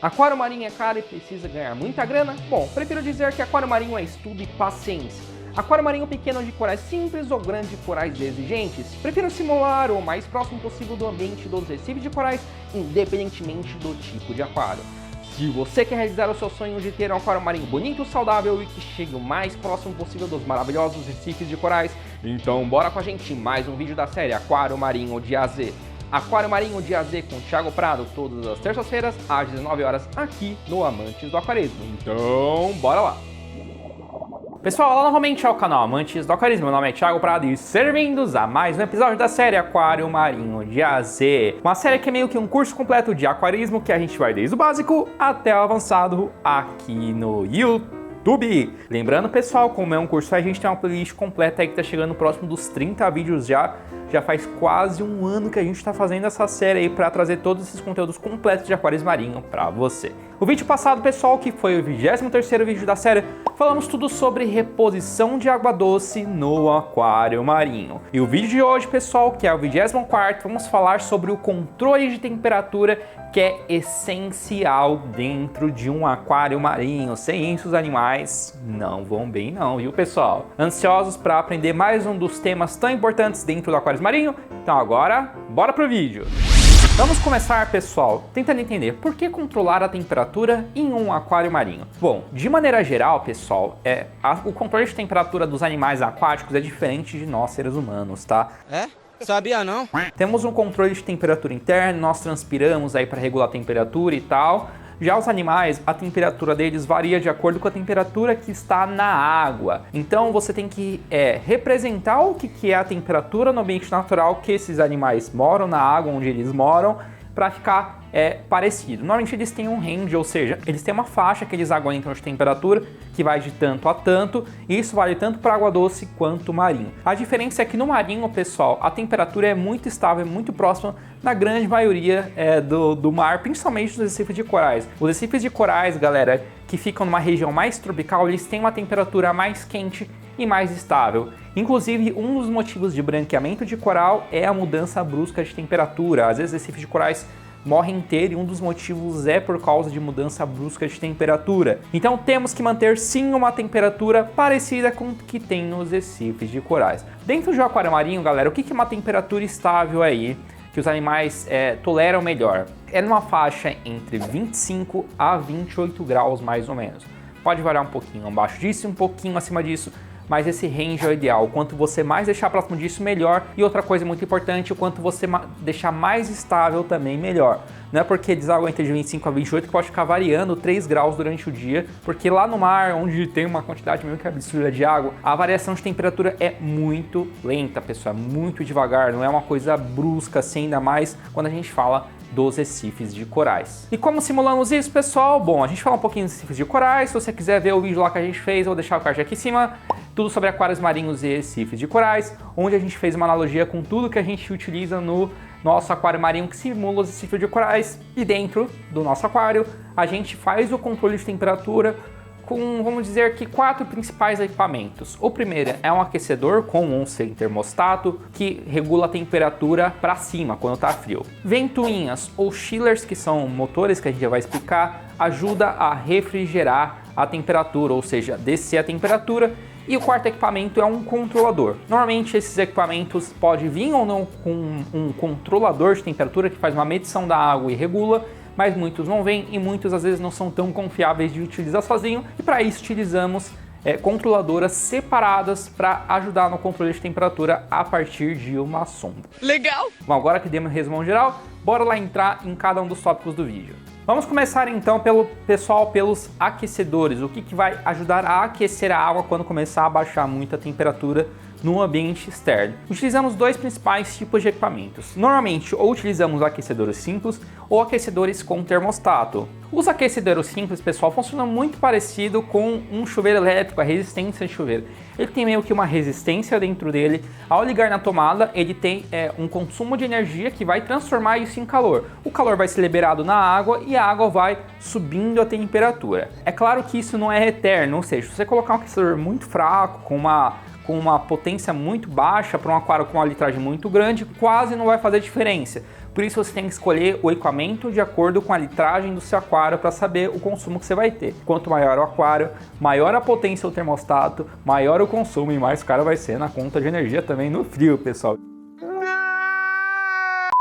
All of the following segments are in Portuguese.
Aquário marinho é caro e precisa ganhar muita grana? Bom, prefiro dizer que aquário marinho é estudo e paciência. Aquário marinho pequeno de corais simples ou grande de corais exigentes? Prefiro simular o mais próximo possível do ambiente dos recifes de corais, independentemente do tipo de aquário. Se você quer realizar o seu sonho de ter um aquário marinho bonito, saudável e que chegue o mais próximo possível dos maravilhosos recifes de corais, então bora com a gente em mais um vídeo da série Aquário Marinho de A a Z. Aquário Marinho de A a Z com Thiago Prado, todas as terças-feiras, às 19 horas, aqui no Amantes do Aquarismo. Então, bora lá! Pessoal, olá novamente ao canal Amantes do Aquarismo. Meu nome é Thiago Prado e sejam bem-vindos a mais um episódio da série Aquário Marinho de A a Z. Uma série que é meio que um curso completo de aquarismo que a gente vai desde o básico até o avançado aqui no YouTube. Lembrando, pessoal, como é um curso, a gente tem uma playlist completa aí que tá chegando próximo dos 30 vídeos já. Já faz quase um ano que a gente está fazendo essa série aí para trazer todos esses conteúdos completos de aquários marinho para você. O vídeo passado, pessoal, que foi o 23º vídeo da série, falamos tudo sobre reposição de água doce no aquário marinho. E o vídeo de hoje, pessoal, que é o 24º, vamos falar sobre o controle de temperatura, que é essencial dentro de um aquário marinho. Sem isso, os animais não vão bem não, viu, pessoal? Ansiosos para aprender mais um dos temas tão importantes dentro do aquário marinho? Então agora, bora pro vídeo! Vamos começar, pessoal, tentando entender por que controlar a temperatura em um aquário marinho. Bom, de maneira geral, pessoal, o controle de temperatura dos animais aquáticos é diferente de nós, seres humanos, tá? É? Sabia não? Temos um controle de temperatura interno, nós transpiramos aí para regular a temperatura e tal. Já os animais, a temperatura deles varia de acordo com a temperatura que está na água. Então você tem que representar o que é a temperatura no ambiente natural que esses animais moram, na água onde eles moram, para ficar parecido. Normalmente eles têm um range, ou seja, eles têm uma faixa que eles aguentam de temperatura que vai de tanto a tanto, e isso vale tanto para água doce quanto marinho. A diferença é que no marinho, pessoal, a temperatura é muito estável, é muito próxima na grande maioria do mar, principalmente nos recifes de corais. Os recifes de corais, galera, que ficam numa região mais tropical, eles têm uma temperatura mais quente e mais estável. Inclusive, um dos motivos de branqueamento de coral é a mudança brusca de temperatura. Às vezes, recifes de corais morrem inteiros e um dos motivos é por causa de mudança brusca de temperatura. Então, temos que manter sim uma temperatura parecida com o que tem nos recifes de corais. Dentro do aquário marinho, galera, o que é uma temperatura estável aí que os animais toleram melhor? É numa faixa entre 25 a 28 graus, mais ou menos. Pode variar um pouquinho abaixo disso e um pouquinho acima disso, mas esse range é o ideal. Quanto você mais deixar próximo disso, melhor. E outra coisa muito importante, o quanto você deixar mais estável também, melhor. Não é porque eles aguentam de 25 a 28 que pode ficar variando 3 graus durante o dia, porque lá no mar, onde tem uma quantidade meio que absurda de água, a variação de temperatura é muito lenta, pessoal, é muito devagar, não é uma coisa brusca assim, ainda mais quando a gente fala dos recifes de corais. E como simulamos isso, pessoal? Bom, a gente fala um pouquinho dos recifes de corais. Se você quiser ver o vídeo lá que a gente fez, eu vou deixar o card aqui em cima. Tudo sobre aquários marinhos e recifes de corais, onde a gente fez uma analogia com tudo que a gente utiliza no nosso aquário marinho que simula os recifes de corais. E dentro do nosso aquário, a gente faz o controle de temperatura com, vamos dizer que, 4 principais equipamentos. O primeiro é um aquecedor com um termostato que regula a temperatura para cima quando está frio. Ventoinhas ou chillers, que são motores que a gente já vai explicar, ajuda a refrigerar a temperatura, ou seja, descer a temperatura. E o quarto equipamento é um controlador. Normalmente esses equipamentos podem vir ou não com um controlador de temperatura que faz uma medição da água e regula, mas muitos não vêm e muitos às vezes não são tão confiáveis de utilizar sozinho, e para isso utilizamos controladoras separadas para ajudar no controle de temperatura a partir de uma sonda. Legal! Bom, agora que demos um resumão geral, bora lá entrar em cada um dos tópicos do vídeo. Vamos começar então pelos aquecedores, o que vai ajudar a aquecer a água quando começar a baixar muito a temperatura no ambiente externo. Utilizamos dois principais tipos de equipamentos. Normalmente, ou utilizamos aquecedores simples ou aquecedores com termostato. Os aquecedores simples, pessoal, funcionam muito parecido com um chuveiro elétrico, a resistência de chuveiro. Ele tem meio que uma resistência dentro dele. Ao ligar na tomada, ele tem um consumo de energia que vai transformar isso em calor. O calor vai ser liberado na água e a água vai subindo a temperatura. É claro que isso não é eterno, ou seja, se você colocar um aquecedor muito fraco, com uma potência muito baixa para um aquário com uma litragem muito grande, quase não vai fazer diferença. Por isso você tem que escolher o equipamento de acordo com a litragem do seu aquário para saber o consumo que você vai ter. Quanto maior o aquário, maior a potência do termostato, maior o consumo e mais caro vai ser na conta de energia também no frio, pessoal.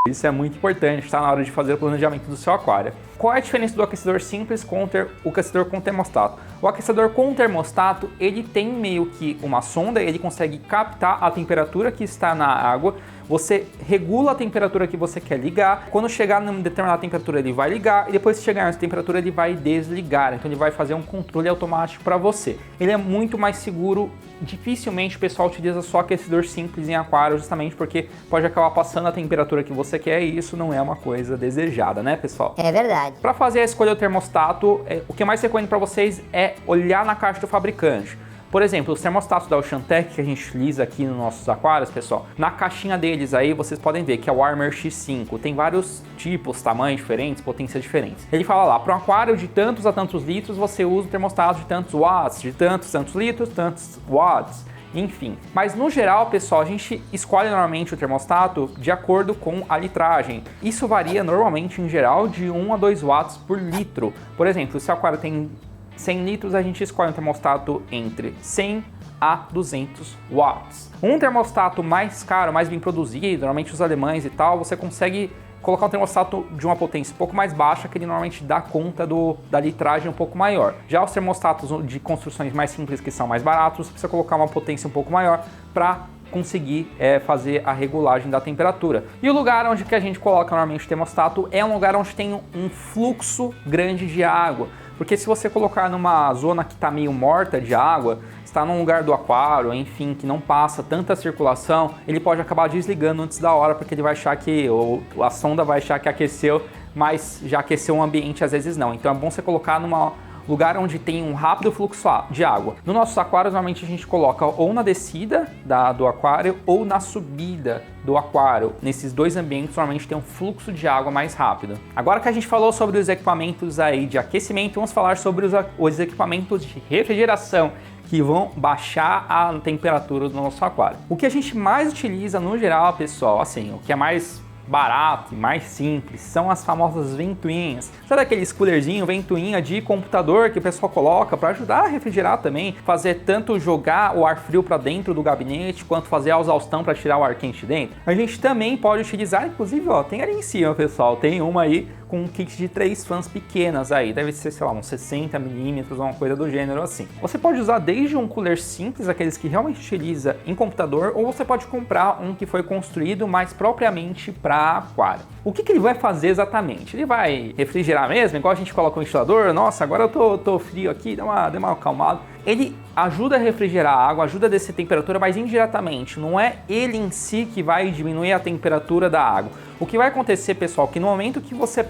Isso é muito importante, está na hora de fazer o planejamento do seu aquário. Qual é a diferença do aquecedor simples contra o aquecedor com termostato? O aquecedor com termostato, ele tem meio que uma sonda, ele consegue captar a temperatura que está na água, você regula a temperatura que você quer ligar, quando chegar numa determinada temperatura ele vai ligar, e depois que chegar nessa temperatura ele vai desligar, então ele vai fazer um controle automático para você. Ele é muito mais seguro, dificilmente o pessoal utiliza só aquecedor simples em aquário, justamente porque pode acabar passando a temperatura que você quer e isso não é uma coisa desejada, né, pessoal? É verdade. Para fazer a escolha do termostato, o que eu mais recomendo para vocês é olhar na caixa do fabricante. Por exemplo, os termostatos da Oceantec que a gente utiliza aqui nos nossos aquários, pessoal, na caixinha deles aí vocês podem ver que é o Warmer X5, tem vários tipos, tamanhos diferentes, potências diferentes. Ele fala lá, para um aquário de tantos a tantos litros você usa o termostato de tantos watts, de tantos litros, tantos watts, enfim. Mas no geral, pessoal, a gente escolhe normalmente o termostato de acordo com a litragem. Isso varia normalmente em geral de 1 a 2 watts por litro. Por exemplo, se o aquário tem 100 litros, a gente escolhe um termostato entre 100 a 200 watts. Um termostato mais caro, mais bem produzido, normalmente os alemães e tal, você consegue colocar um termostato de uma potência um pouco mais baixa, que ele normalmente dá conta da litragem um pouco maior. Já os termostatos de construções mais simples, que são mais baratos, você precisa colocar uma potência um pouco maior para conseguir fazer a regulagem da temperatura. E o lugar onde que a gente coloca normalmente o termostato é um lugar onde tem um fluxo grande de água. Porque se você colocar numa zona que está meio morta de água, está num lugar do aquário, enfim, que não passa tanta circulação, ele pode acabar desligando antes da hora, porque ele vai achar que, ou a sonda vai achar que aqueceu, mas já aqueceu o ambiente, às vezes não. Então é bom você colocar num lugar onde tem um rápido fluxo de água. No nosso aquário, normalmente a gente coloca ou na descida do aquário ou na subida do aquário. Nesses dois ambientes, normalmente tem um fluxo de água mais rápido. Agora que a gente falou sobre os equipamentos aí de aquecimento, vamos falar sobre os equipamentos de refrigeração que vão baixar a temperatura do nosso aquário. O que a gente mais utiliza no geral, pessoal, assim, o que é mais barato e mais simples, são as famosas ventoinhas. Sabe aqueles coolerzinho, ventoinha de computador que o pessoal coloca para ajudar a refrigerar também, fazer tanto jogar o ar frio para dentro do gabinete, quanto fazer a exaustão para tirar o ar quente de dentro? A gente também pode utilizar, inclusive, ó, tem ali em cima, pessoal, tem uma aí com um kit de 3 fãs pequenas aí, deve ser, sei lá, uns 60 milímetros, uma coisa do gênero assim. Você pode usar desde um cooler simples, aqueles que realmente utiliza em computador, ou você pode comprar um que foi construído mais propriamente para aquário. O que ele vai fazer exatamente? Ele vai refrigerar mesmo, igual a gente coloca o ventilador, nossa, agora eu tô frio aqui, dá uma acalmada. Ele ajuda a refrigerar a água, ajuda a descer a temperatura, mas indiretamente, não é ele em si que vai diminuir a temperatura da água. O que vai acontecer, pessoal, que no momento que você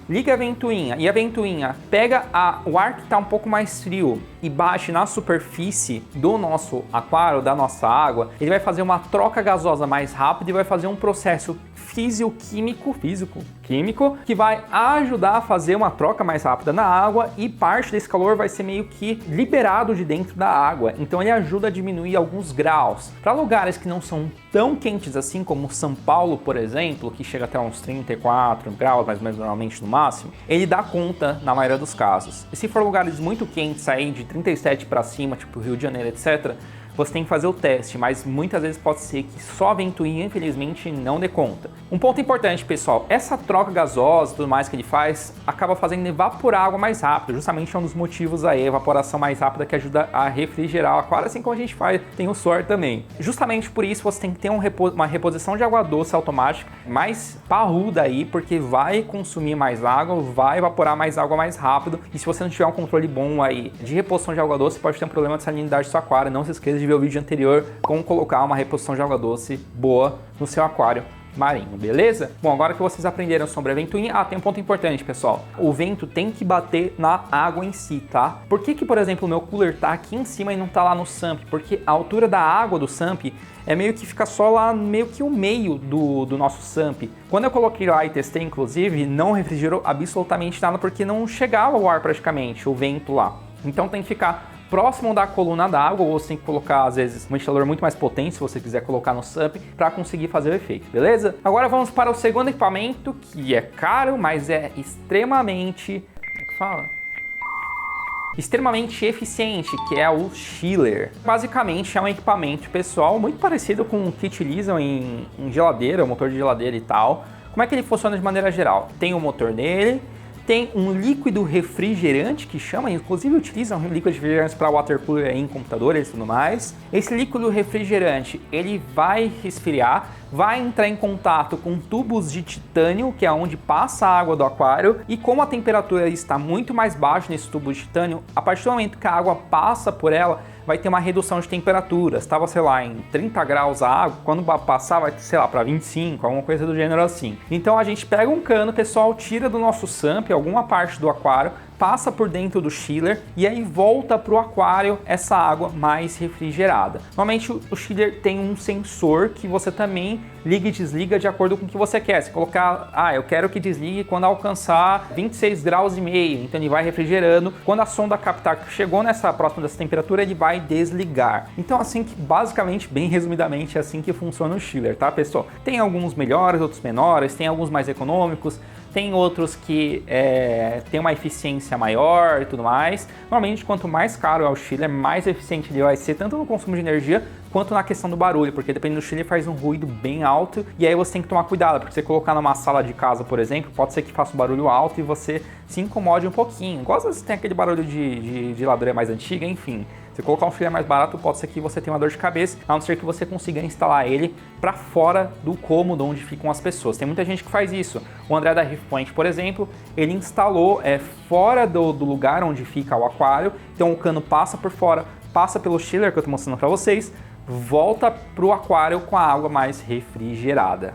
liga a ventoinha e a ventoinha pega o ar que está um pouco mais frio e bate na superfície do nosso aquário, da nossa água, ele vai fazer uma troca gasosa mais rápida e vai fazer um processo físico-químico que vai ajudar a fazer uma troca mais rápida na água e parte desse calor vai ser meio que liberado de dentro da água. Então ele ajuda a diminuir alguns graus. Para lugares que não são tão quentes assim como São Paulo, por exemplo, que chega até uns 34 graus, mais ou menos normalmente no máximo, ele dá conta na maioria dos casos. E se for lugares muito quentes aí, de 37 para cima, tipo Rio de Janeiro, etc., você tem que fazer o teste, mas muitas vezes pode ser que só a ventoinha, infelizmente, não dê conta. Um ponto importante, pessoal, essa troca gasosa e tudo mais que ele faz, acaba fazendo evaporar a água mais rápido, justamente é um dos motivos aí, a evaporação mais rápida que ajuda a refrigerar o aquário, assim como a gente faz, tem o suor também. Justamente por isso você tem que ter uma reposição de água doce automática mais parruda aí, porque vai consumir mais água, vai evaporar mais água mais rápido, e se você não tiver um controle bom aí de reposição de água doce, pode ter um problema de salinidade do seu aquário. Não se esqueça de ver o vídeo anterior como colocar uma reposição de água doce boa no seu aquário marinho, beleza? Bom, agora que vocês aprenderam sobre a ventoinha, tem um ponto importante, pessoal. O vento tem que bater na água em si, tá? Por que, por exemplo, o meu cooler tá aqui em cima e não tá lá no sump? Porque a altura da água do sump é meio que fica só lá, meio que o meio do nosso sump. Quando eu coloquei lá e testei, inclusive, não refrigerou absolutamente nada, porque não chegava o ar praticamente, o vento lá. Então tem que ficar próximo da coluna d'água, ou você tem que colocar, às vezes, um ventilador muito mais potente, se você quiser colocar no SUP, para conseguir fazer o efeito, beleza? Agora vamos para o segundo equipamento, que é caro, mas é extremamente... como é que fala? Extremamente eficiente, que é o chiller. Basicamente é um equipamento pessoal muito parecido com o que utilizam em geladeira, motor de geladeira e tal. Como é que ele funciona de maneira geral? Tem o motor nele, tem um líquido refrigerante que chama, inclusive utilizam líquido refrigerante para water cooler em computadores e tudo mais. Esse líquido refrigerante, ele vai resfriar, vai entrar em contato com tubos de titânio, que é onde passa a água do aquário, e como a temperatura está muito mais baixa nesse tubo de titânio, a partir do momento que a água passa por ela, vai ter uma redução de temperatura. Estava, sei lá, em 30 graus a água, quando passar vai, sei lá, para 25, alguma coisa do gênero assim. Então a gente pega um cano, pessoal, tira do nosso SUP alguma parte do aquário, passa por dentro do chiller e aí volta para o aquário essa água mais refrigerada. Normalmente o chiller tem um sensor que você também liga e desliga de acordo com o que você quer. Se colocar, eu quero que desligue quando alcançar 26 graus e meio, então ele vai refrigerando. Quando a sonda captar que chegou nessa próxima dessa temperatura, ele vai desligar. Então assim que basicamente, bem resumidamente, é assim que funciona o chiller, tá, pessoal? Tem alguns melhores, outros menores, tem alguns mais econômicos, tem outros que tem uma eficiência maior e tudo mais. Normalmente, quanto mais caro é o chiller, mais eficiente ele vai ser, tanto no consumo de energia quanto na questão do barulho, porque dependendo do chiller faz um ruído bem alto e aí você tem que tomar cuidado, porque se você colocar numa sala de casa, por exemplo, pode ser que faça um barulho alto e você se incomode um pouquinho. Igual às vezes tem aquele barulho de geladeira mais antiga, enfim. Se colocar um chiller mais barato, pode ser que você tenha uma dor de cabeça, a não ser que você consiga instalar ele para fora do cômodo onde ficam as pessoas. Tem muita gente que faz isso. O André da Reef Point, por exemplo, ele instalou fora do lugar onde fica o aquário, então o cano passa por fora, passa pelo chiller que eu estou mostrando para vocês, volta para o aquário com a água mais refrigerada.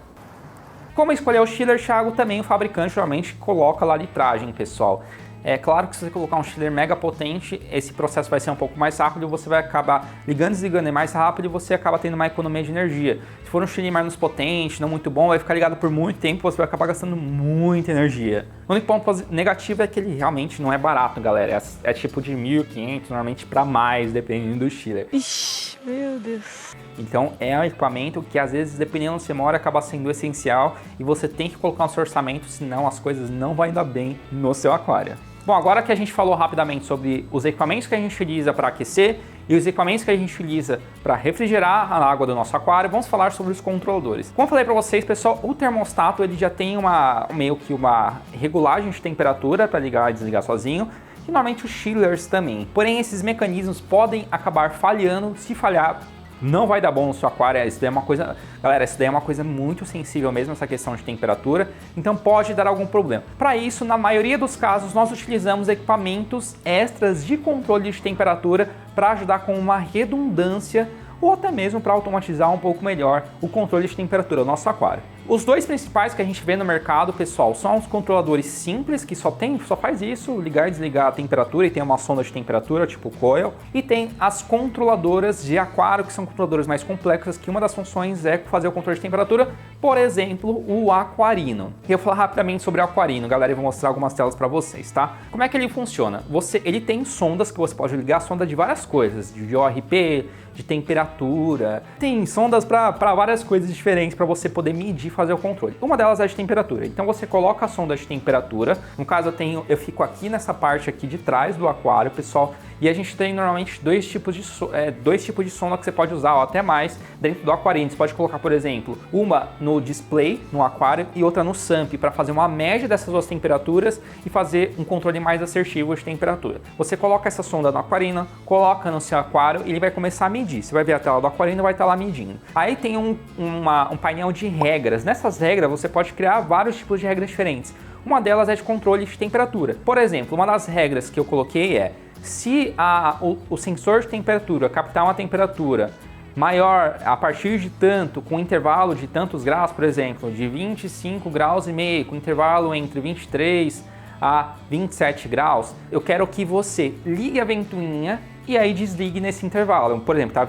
Como escolher o chiller, Thiago, também o fabricante geralmente coloca lá a litragem, pessoal. É claro que se você colocar um chiller mega potente, esse processo vai ser um pouco mais rápido, você vai acabar ligando e desligando mais rápido e você acaba tendo uma economia de energia. Se for um chiller mais potente, não muito bom, vai ficar ligado por muito tempo, você vai acabar gastando muita energia. O único ponto negativo é que ele realmente não é barato, galera. É tipo de 1.500, normalmente para mais, dependendo do chiller. Ixi, meu Deus. Então é um equipamento que às vezes, dependendo onde você mora, acaba sendo essencial e você tem que colocar no seu orçamento, senão as coisas não vão dar bem no seu aquário. Bom, agora que a gente falou rapidamente sobre os equipamentos que a gente utiliza para aquecer e os equipamentos que a gente utiliza para refrigerar a água do nosso aquário, vamos falar sobre os controladores. Como eu falei para vocês, pessoal, o termostato ele já tem meio que uma regulagem de temperatura para ligar e desligar sozinho, e normalmente os chillers também. Porém, esses mecanismos podem acabar falhando. Se falhar, não vai dar bom no seu aquário. Isso daí é uma coisa, galera, isso daí é uma coisa muito sensível mesmo, essa questão de temperatura, então pode dar algum problema. Para isso, na maioria dos casos, nós utilizamos equipamentos extras de controle de temperatura para ajudar com uma redundância ou até mesmo para automatizar um pouco melhor o controle de temperatura do nosso aquário. Os dois principais que a gente vê no mercado, pessoal, são os controladores simples, que só faz isso, ligar e desligar a temperatura e tem uma sonda de temperatura, tipo coil, e tem as controladoras de aquário, que são controladoras mais complexas, que uma das funções é fazer o controle de temperatura, por exemplo, o aquarino. Eu vou falar rapidamente sobre o aquarino, galera, e vou mostrar algumas telas para vocês, tá? Como é que ele funciona? Ele tem sondas que você pode ligar, sonda de várias coisas, de ORP, de temperatura, tem sondas para várias coisas diferentes para você poder medir e fazer o controle. Uma delas é de temperatura, então você coloca a sonda de temperatura, no caso eu fico aqui nessa parte aqui de trás do aquário, pessoal, e a gente tem normalmente dois tipos de sonda que você pode usar, ou até mais, dentro do aquarino. Você pode colocar, por exemplo, uma no display, no aquário, e outra no SUMP, para fazer uma média dessas duas temperaturas e fazer um controle mais assertivo de temperatura. Você coloca essa sonda no aquarino, coloca no seu aquário e ele vai começar a medir. Você vai ver a tela do aquarino e vai estar lá medindo. Aí tem um painel de regras. Nessas regras você pode criar vários tipos de regras diferentes. Uma delas é de controle de temperatura. Por exemplo, uma das regras que eu coloquei é: se o sensor de temperatura captar uma temperatura maior a partir de tanto, com intervalo de tantos graus, por exemplo, de 25 graus e meio, com intervalo entre 23 a 27 graus, eu quero que você ligue a ventoinha e aí desligue nesse intervalo. Por exemplo, tá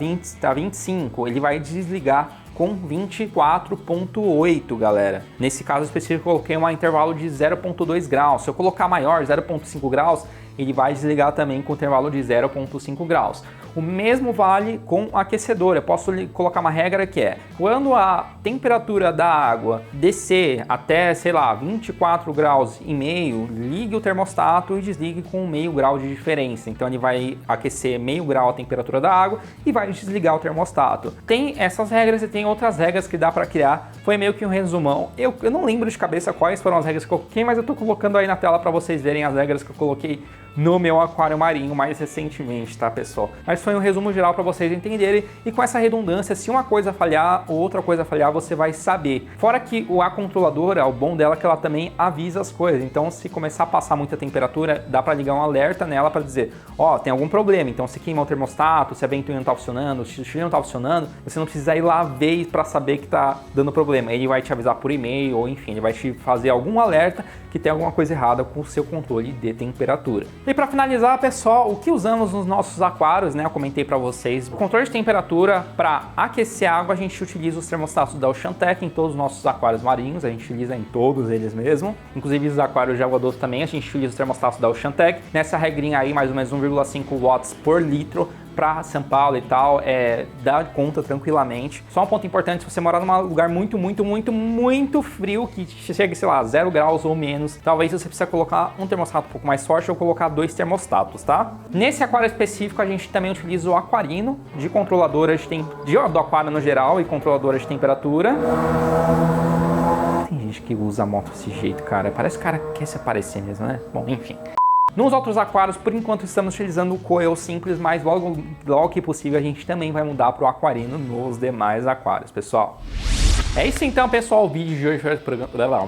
25, ele vai desligar com 24.8, galera. Nesse caso específico, eu coloquei um intervalo de 0.2 graus. Se eu colocar maior, 0.5 graus, ele vai desligar também com intervalo de 0,5 graus. O mesmo vale com o aquecedor. Eu posso colocar uma regra que é, quando a temperatura da água descer até, sei lá, 24 graus e meio, ligue o termostato e desligue com meio grau de diferença. Então ele vai aquecer meio grau a temperatura da água e vai desligar o termostato. Tem essas regras e tem outras regras que dá para criar. Foi meio que um resumão. Eu não lembro de cabeça quais foram as regras que eu coloquei, mas eu tô colocando aí na tela para vocês verem as regras que eu coloquei no meu aquário marinho mais recentemente, tá, pessoal? Mas foi um resumo geral para vocês entenderem, e com essa redundância, se uma coisa falhar ou outra coisa falhar, você vai saber. Fora que a controladora, o bom dela é que ela também avisa as coisas, então se começar a passar muita temperatura, dá para ligar um alerta nela para dizer, ó, tem algum problema, então se queimar o termostato, se a ventoinha não tá funcionando, se o chuveiro não tá funcionando, você não precisa ir lá ver para saber que tá dando problema. Ele vai te avisar por e-mail, ou enfim, ele vai te fazer algum alerta que tem alguma coisa errada com o seu controle de temperatura. E para finalizar, pessoal, o que usamos nos nossos aquários, né? Eu comentei para vocês. O controle de temperatura, para aquecer a água, a gente utiliza os termostatos da Oceantec em todos os nossos aquários marinhos, a gente utiliza em todos eles mesmo. Inclusive os aquários de água doce também, a gente utiliza os termostatos da Oceantec. Nessa regrinha aí, mais ou menos 1,5 watts por litro. Para São Paulo e tal, dá conta tranquilamente. Só um ponto importante, se você morar num lugar muito frio, que chegue, sei lá, 0 graus ou menos, talvez você precisa colocar um termostato um pouco mais forte ou colocar 2 termostatos, tá? Nesse aquário específico, a gente também utiliza o aquarino de controladoras do aquário no geral e controladoras de temperatura. Tem gente que usa a moto desse jeito, cara. Parece que o cara quer se aparecer mesmo, né? Bom, enfim. Nos outros aquários, por enquanto, estamos utilizando o coil simples, mas logo que possível a gente também vai mudar para o aquarino nos demais aquários, pessoal. É isso então, pessoal, o vídeo de hoje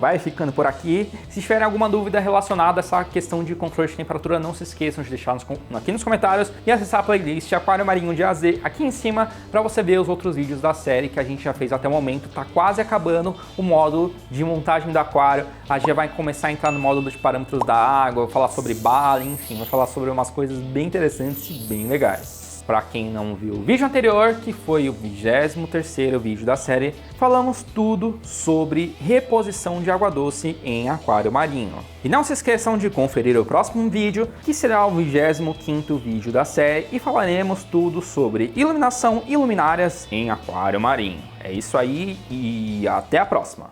vai ficando por aqui. Se tiverem alguma dúvida relacionada a essa questão de controle de temperatura, não se esqueçam de deixar aqui nos comentários e acessar a playlist Aquário Marinho de A a Z aqui em cima para você ver os outros vídeos da série que a gente já fez até o momento. Tá quase acabando o módulo de montagem do aquário. A gente já vai começar a entrar no módulo de parâmetros da água, falar sobre bala, enfim, vai falar sobre umas coisas bem interessantes e bem legais. Para quem não viu o vídeo anterior, que foi o 23º vídeo da série, falamos tudo sobre reposição de água doce em aquário marinho. E não se esqueçam de conferir o próximo vídeo, que será o 25º vídeo da série, e falaremos tudo sobre iluminação e luminárias em aquário marinho. É isso aí e até a próxima!